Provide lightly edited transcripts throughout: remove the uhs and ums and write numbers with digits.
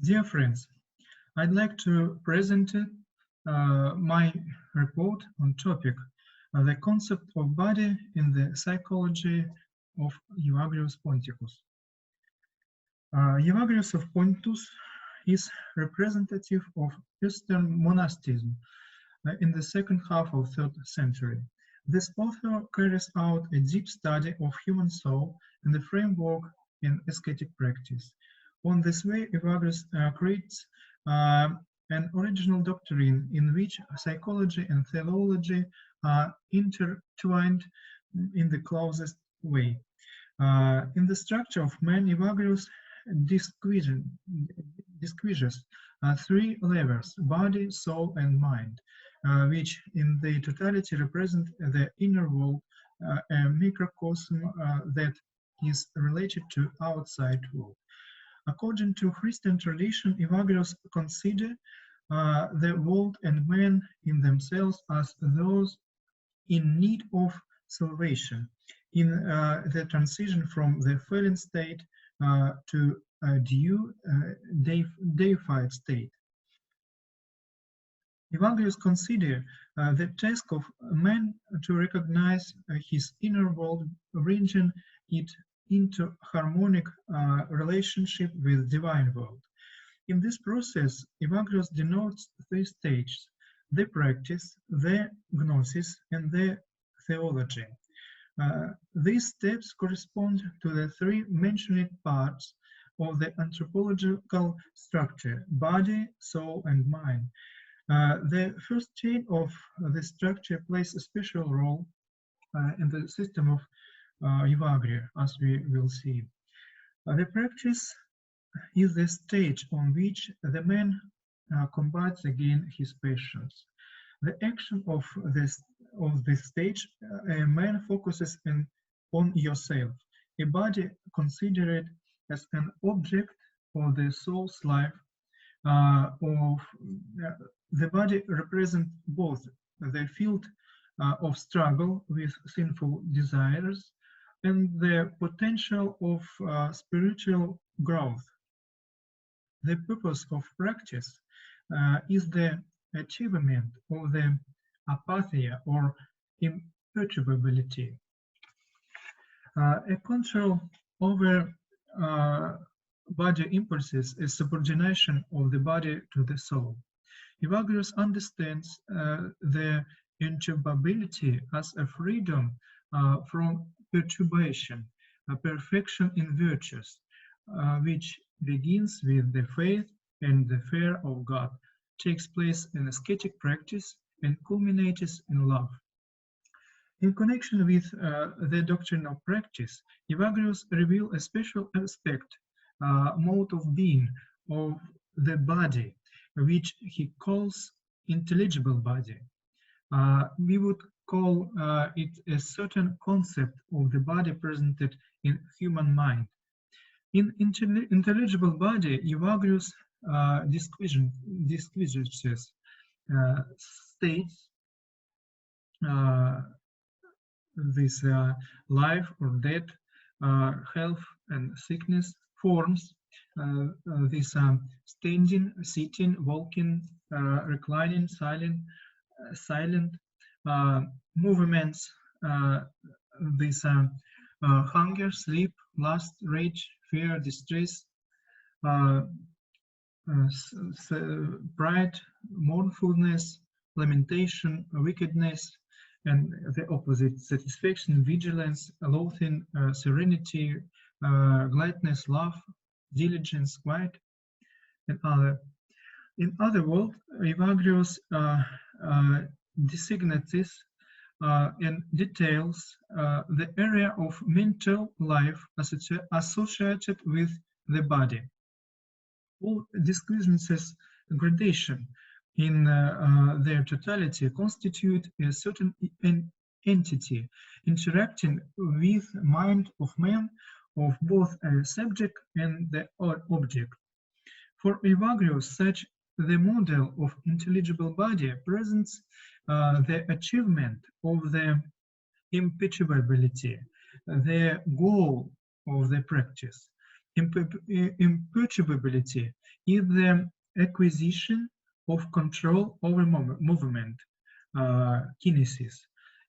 Dear friends, I'd like to present my report on topic the concept of body in the psychology of Evagrius Ponticus. Evagrius of Pontus is representative of Eastern monasticism in the second half of 3rd century. This author carries out a deep study of human soul and the framework in ascetic practice. On this way, Evagrius creates an original doctrine in which psychology and theology are intertwined in the closest way. In the structure of man, Evagrius distinguishes three levels: body, soul, and mind, which in their totality represent the inner world, a microcosm that is related to outside world. According to Christian tradition, Evagrius consider the world and man in themselves as those in need of salvation, in the transition from the fallen state to a deified state. Evagrius consider the task of man to recognize his inner world, bringing it into harmonic relationship with divine world. In this process, Evagrius denotes three stages: the practice, the gnosis, and the theology. These steps correspond to the three mentioned parts of the anthropological structure: body, soul, and mind. The first chain of the structure plays a special role in the system of Evagrius, as we will see. The practice is the stage on which the man combats again his passions. The action of this stage, a man focuses on yourself. A body considered as an object of the soul's life. The body represents both the field of struggle with sinful desires and the potential of spiritual growth. The purpose of practice is the achievement of the apatheia or imperturbability. A control over body impulses is subordination of the body to the soul. Evagrius understands the imperturbability as a freedom from perturbation, a perfection in virtues, which begins with the faith and the fear of God, takes place in ascetic practice, and culminates in love. In connection with the doctrine of practice, Evagrius reveals a special aspect, mode of being of the body, which he calls intelligible body. We would call it a certain concept of the body presented in human mind. In intelligible body, Evagrius distinguishes states, this life or death, health and sickness, forms, this standing, sitting, walking, reclining, silent movements, this hunger, sleep, lust, rage, fear, distress, pride, mournfulness, lamentation, wickedness, and the opposite: satisfaction, vigilance, loathing, serenity, gladness, love, diligence, quiet, and other. In other words, Evagrius designates and details the area of mental life associated with the body. All discrepancies, gradation in their totality constitute a certain entity interacting with mind of man, of both a subject and the object. For Evagrius, such the model of intelligible body presents the achievement of the imperturbability, the goal of the practice. Imperturbability is the acquisition of control over movement, kinesis,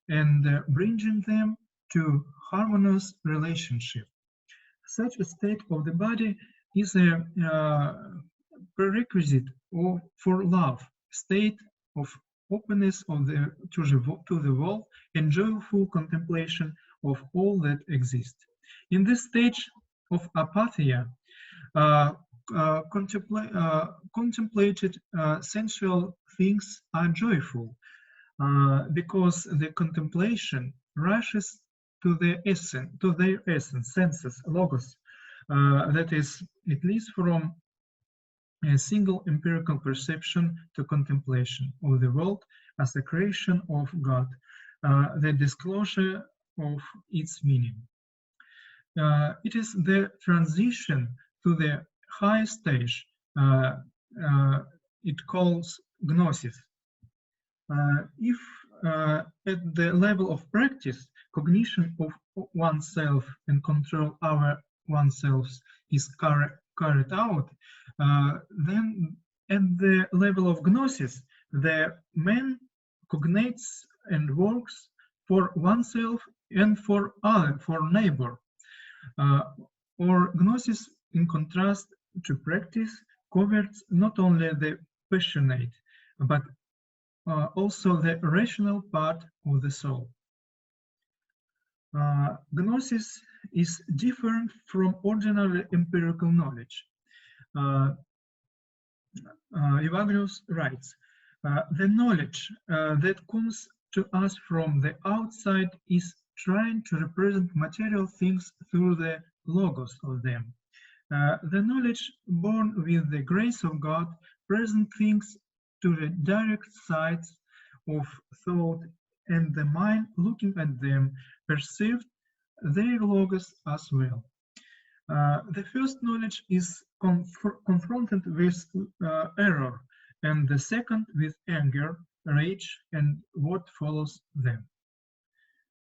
and bringing them to harmonious relationship. Such a state of the body is a prerequisite for love, state of openness of to the world and joyful contemplation of all that exists. In this stage of apatheia, contemplated sensual things are joyful because the contemplation rushes to their essence, senses, logos, that is, it leads from a single empirical perception to contemplation of the world as a creation of God, the disclosure of its meaning. It is the transition to the high stage it calls gnosis. If at the level of practice, cognition of oneself and control over oneself is carried out, then at the level of gnosis, the man cognates and works for oneself and for neighbor. Or gnosis, in contrast to practice, covers not only the passionate, but also the rational part of the soul. Gnosis is different from ordinary empirical knowledge. Evagrius writes, the knowledge that comes to us from the outside is trying to represent material things through the logos of them. The knowledge born with the grace of God presents things to the direct sides of thought, and the mind looking at them perceived their logos as well. The first knowledge is confronted with error, and the second with anger, rage, and what follows them.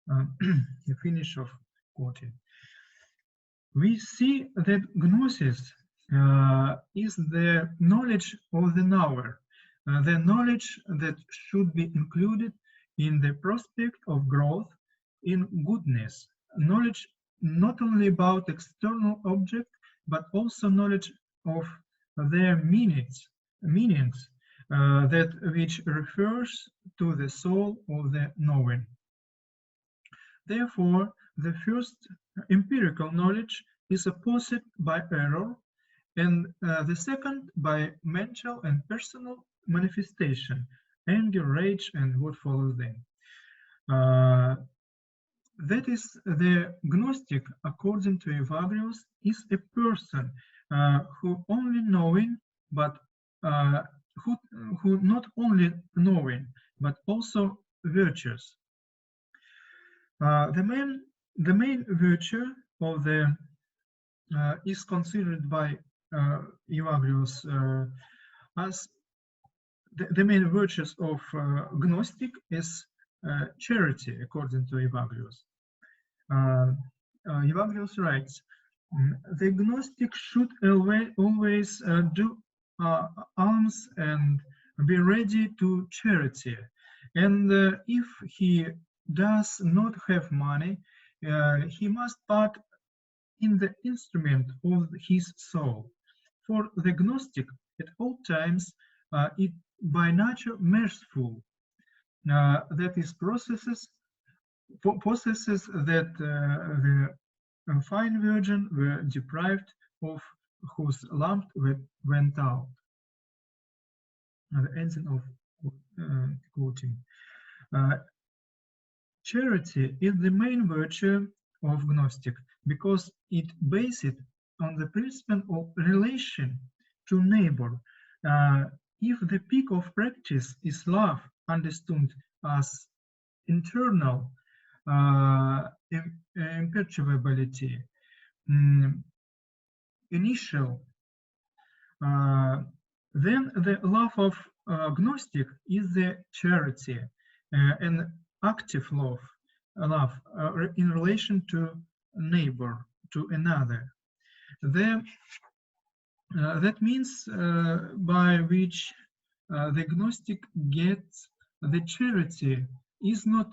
The finish of quoting. We see that gnosis is the knowledge of the knower, the knowledge that should be included in the prospect of growth in goodness, knowledge not only about external objects, but also knowledge of their meanings, that which refers to the soul of the knowing. Therefore, the first empirical knowledge is opposed by error, and the second by mental and personal manifestation, anger, rage, and what follows them. That is, the Gnostic, according to Evagrius, is a person who only knowing, but who not only knowing, but also virtuous. The main virtue of the is considered by Evagrius as the main virtues of Gnostic is charity, according to Evagrius. Evagrius writes, the Gnostic should always do alms and be ready to charity. And if he does not have money, he must part in the instrument of his soul. For the Gnostic, at all times, it by nature merciful. That is, possesses that the fine virgin were deprived of, whose lamp went out. The ending of quoting. Charity is the main virtue of Gnostic because it based on the principle of relation to neighbor. If the peak of practice is love, understood as internal imperturbability, initial, then the love of Gnostic is the charity, an active love in relation to neighbor, to another. That means by which the gnostic gets the charity is not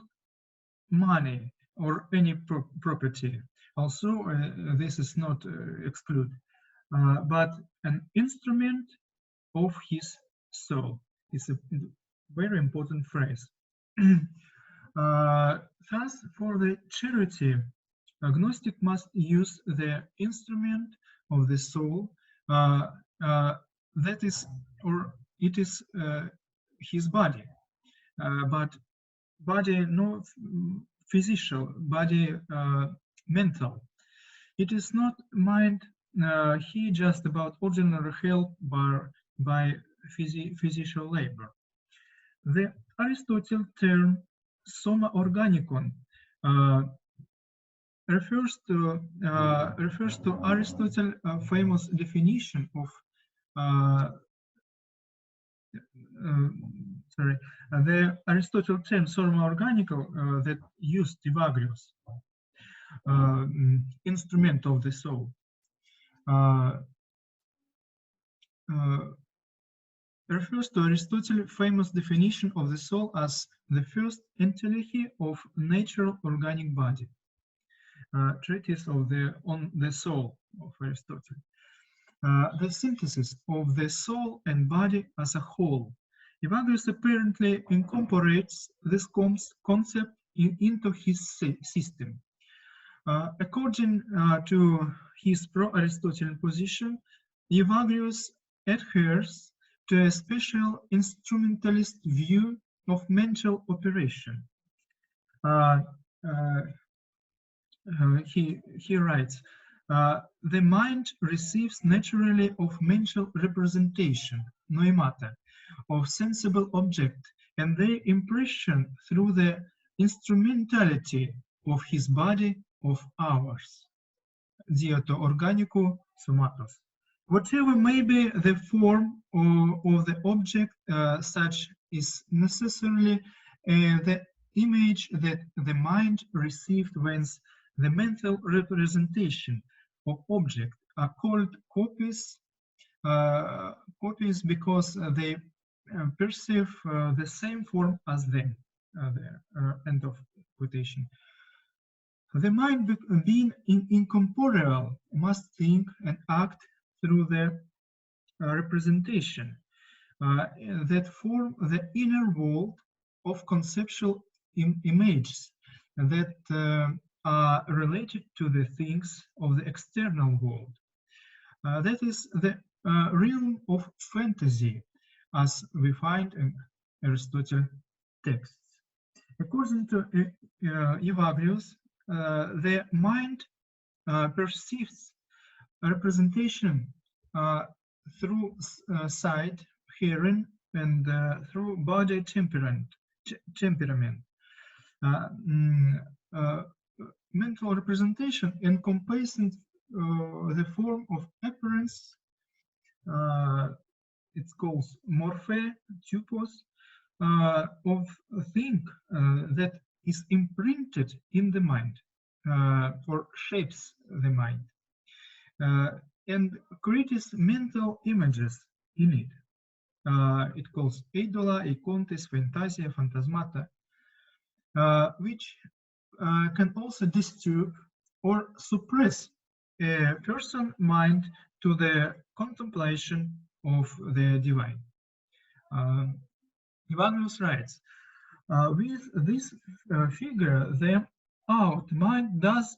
money or any property. Also, this is not excluded, but an instrument of his soul. It's a very important phrase. Thus, for the charity, agnostic must use the instrument of the soul, that is, or it is his body, but body not physical, body mental. It is not mind he just about ordinary help by physical labor. The Aristotle term soma organicon refers to Aristotle's famous definition of the Aristotle term soma organico that used Evagrius, instrument of the soul. Refers to Aristotle's famous definition of the soul as the first entelechy of natural organic body. Treatise on the soul of Aristotle. The synthesis of the soul and body as a whole. Evagrius apparently incorporates this concept into his system. According to his pro-Aristotelian position, Evagrius adheres to a special instrumentalist view of mental operation. He writes, the mind receives naturally of mental representation, noemata, of sensible object, and their impression through the instrumentality of his body of ours. Dieto organico somatos. Whatever may be the form of the object, such is necessarily the image that the mind received, whence the mental representation of object are called copies, because they perceive the same form as them. End of quotation. The mind, being incorporeal, must think and act through the representation that form the inner world of conceptual images that are related to the things of the external world. That is the realm of fantasy, as we find in Aristotle texts. According to Evagrius, the mind perceives representation through sight, hearing, and through body temperament. Mental representation encompasses the form of appearance. It's called morphe, typos, of a thing that is imprinted in the mind, or shapes the mind, and creates mental images in it. It calls eidola, eikontes, fantasia, phantasmata, which can also disturb or suppress a person's mind to the contemplation of the divine. Evagrius writes, with this figure, the out mind does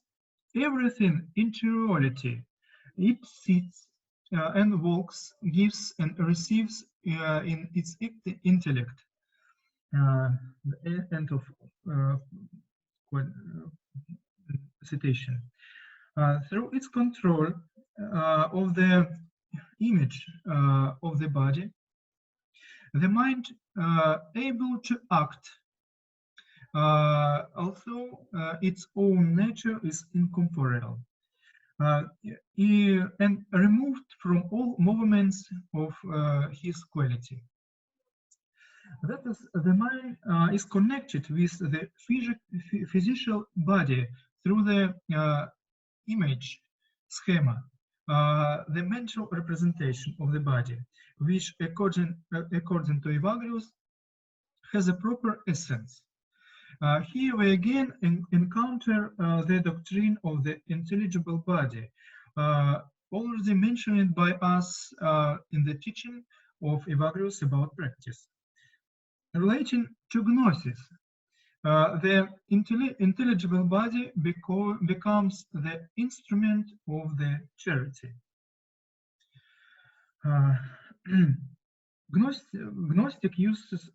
everything interiority. It sits and walks, gives and receives in its intellect. End of citation. Through its control of the image of the body, the mind able to act, although its own nature is incorporeal, and removed from all movements of his quality. That is, the mind is connected with the physical body through the image schema the mental representation of the body, which according to Evagrius has a proper essence. Here we again encounter the doctrine of the intelligible body, already mentioned by us in the teaching of Evagrius about practice. Relating to gnosis, the intelligible body becomes the instrument of the charity. Gnostic uses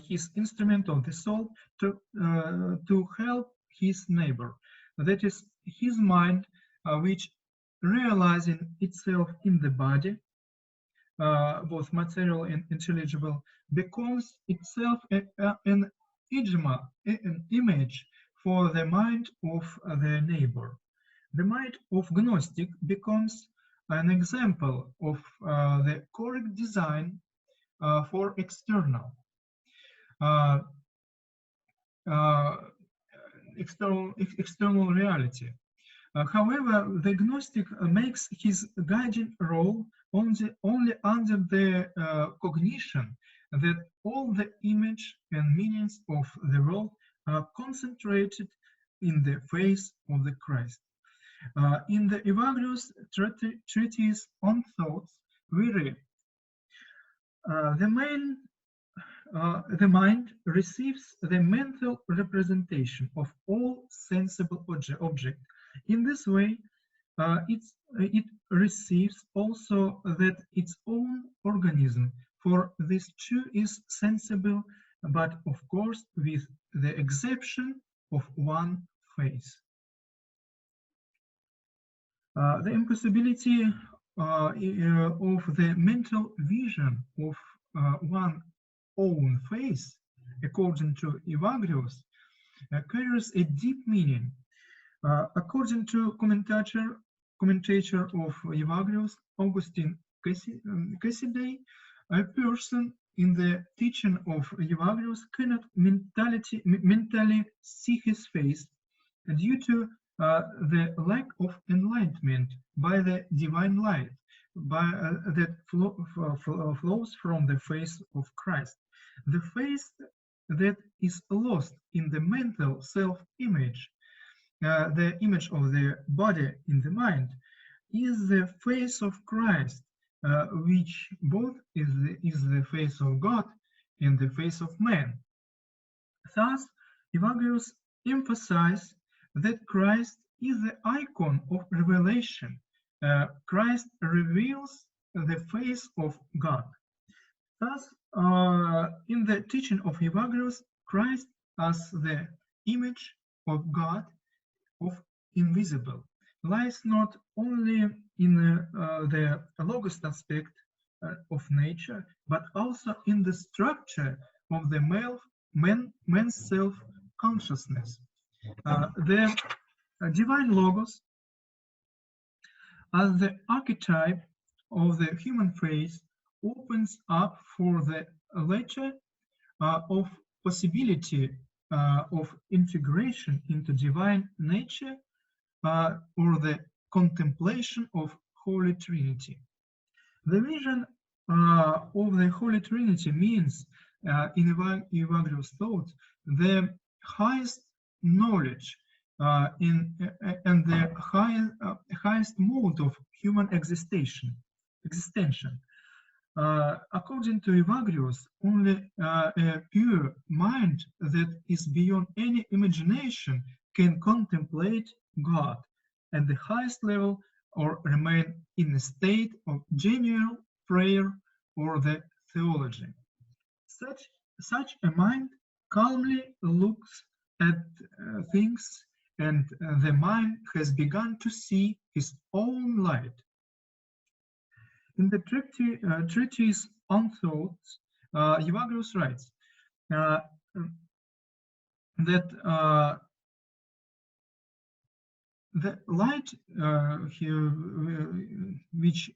his instrument of the soul to help his neighbor, that is, his mind, which realizing itself in the body, both material and intelligible, becomes itself an image for the mind of the neighbor. The mind of Gnostic becomes an example of the correct design for external reality. However, the Gnostic makes his guiding role only under the cognition that all the image and meanings of the world are concentrated in the face of the Christ. In the Evagrius treatise on thoughts, we read, the mind receives the mental representation of all sensible objects. In this way, it receives also that its own organism, for this too is sensible, but of course with the exception of one face. The impossibility of the mental vision of one own face, according to Evagrius, carries a deep meaning. According to commentator of Evagrius, Augustine Cassidy, a person in the teaching of Evagrius cannot mentally see his face due to the lack of enlightenment by the divine light that flows from the face of Christ. The face that is lost in the mental self-image, the image of the body in the mind, is the face of Christ, which both is the face of God and the face of man. Thus, Evagrius emphasizes that Christ is the icon of revelation. Christ reveals the face of God. Thus, in the teaching of Evagrius, Christ as the image of God, of invisible, lies not only in the logos aspect of nature, but also in the structure of the man's self-consciousness. The divine logos, as the archetype of the human face, opens up for the latter of possibility of integration into divine nature or the contemplation of Holy Trinity. The vision of the Holy Trinity means, in Evagrius' thought, the highest knowledge and the highest mode of human existence. According to Evagrius, only a pure mind that is beyond any imagination can contemplate God at the highest level or remain in a state of genuine prayer or the theology. Such a mind calmly looks at things, and the mind has begun to see his own light. In the treatise on thoughts, Evagrius writes that the light which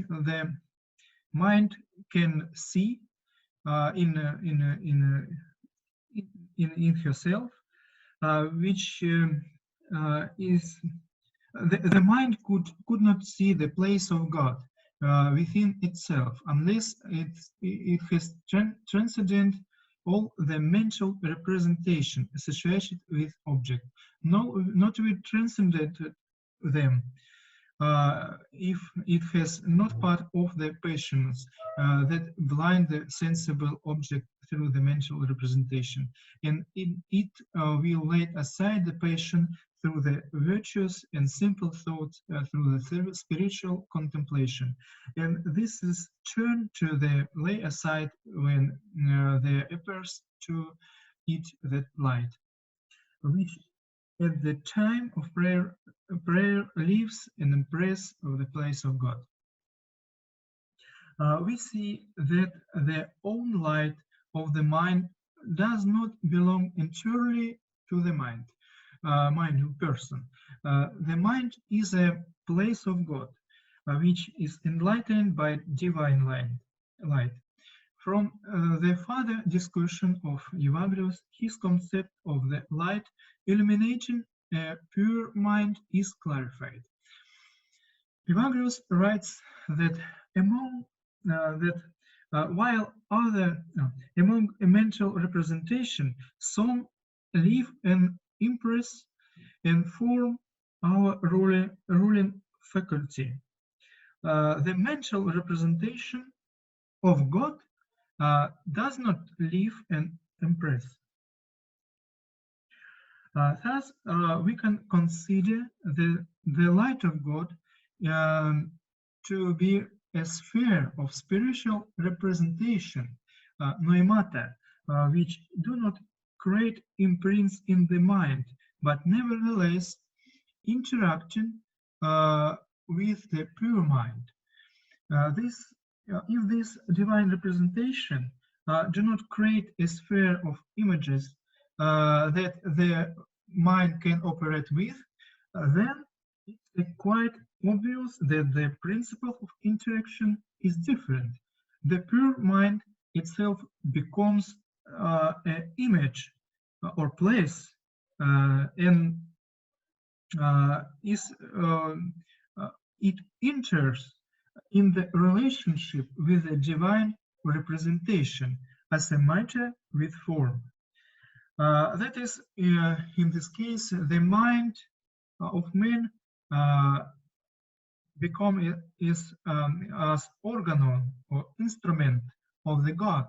the mind can see in herself, which is the mind could not see the place of God within itself unless it has transcended all the mental representation associated with object. No, not we transcended them. If it has not part of the passions that blind the sensible object through the mental representation, and it will lay aside the passion through the virtuous and simple thoughts through the spiritual contemplation. And this is turned to the lay aside when there appears to it that light, which at the time of prayer leaves an impress of the place of God. We see that the own light of the mind does not belong entirely to the mind person. The mind is a place of God, which is enlightened by divine light. From the further discussion of Evagrius, his concept of the light illuminating a pure mind is clarified. Evagrius writes that while among a mental representation, some leave an impress and form our ruling faculty. The mental representation of God does not leave an impress. Thus, we can consider the light of God to be a sphere of spiritual representation, noemata, which do not create imprints in the mind, but nevertheless interacting with the pure mind. If this divine representation do not create a sphere of images that the mind can operate with, then it's quite obvious that the principle of interaction is different. The pure mind itself becomes an image or place and it enters in the relationship with the divine representation as a matter with form. That is, in this case, the mind of man is as organon or instrument of the God.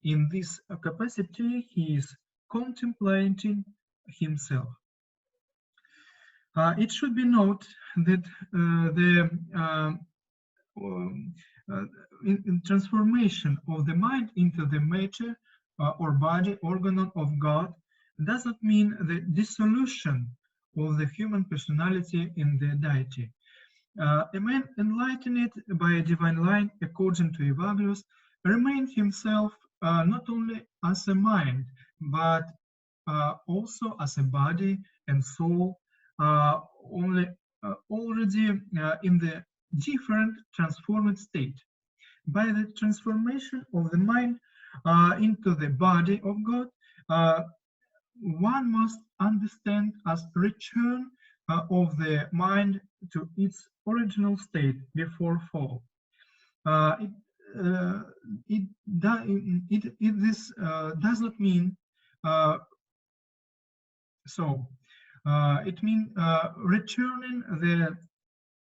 In this capacity, he is contemplating himself. It should be noted that in transformation of the mind into the matter or body organon of God does not mean the dissolution of the human personality in the deity. A man enlightened by a divine light, according to Evagrius, remained himself not only as a mind, but also as a body and soul, already in the different transformed state. By the transformation of the mind into the body of God, one must understand as return of the mind to its original state before fall. This does not mean it means returning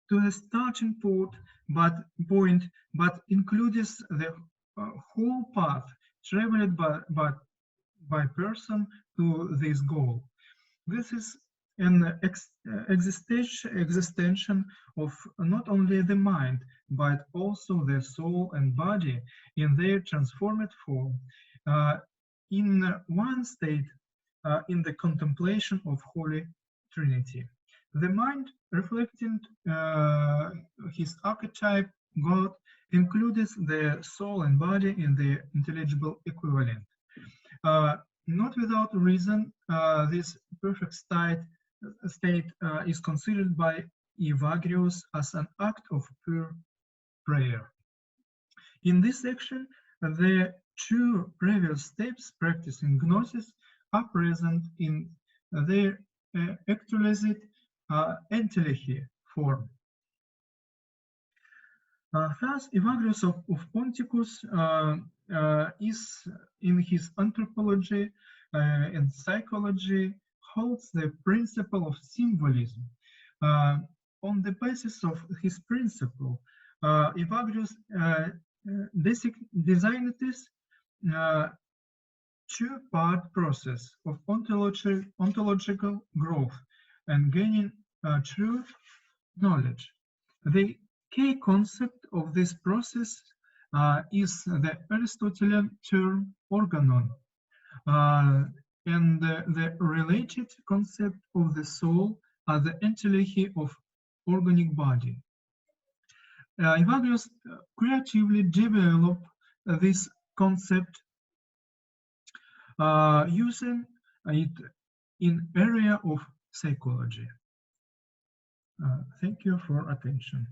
to the starting point, but includes the whole path traveled by person to this goal. This is an existential of not only the mind, but also the soul and body in their transformed form, in one state, in the contemplation of Holy Trinity. The mind, reflecting his archetype, God, includes the soul and body in the intelligible equivalent. Not without reason, this perfect state is considered by Evagrius as an act of pure prayer. In this section, the two previous steps practicing gnosis are present in their actualized entelechy form. Thus, Evagrius of Ponticus is, in his anthropology and psychology, holds the principle of symbolism. On the basis of his principle, Evagrius designed this two-part process of ontological growth and gaining true knowledge. The key concept of this process is the Aristotelian term organon, and the related concept of the soul as the entelechy of organic body. Evagrius creatively developed this concept using it in area of psychology. Thank you for attention.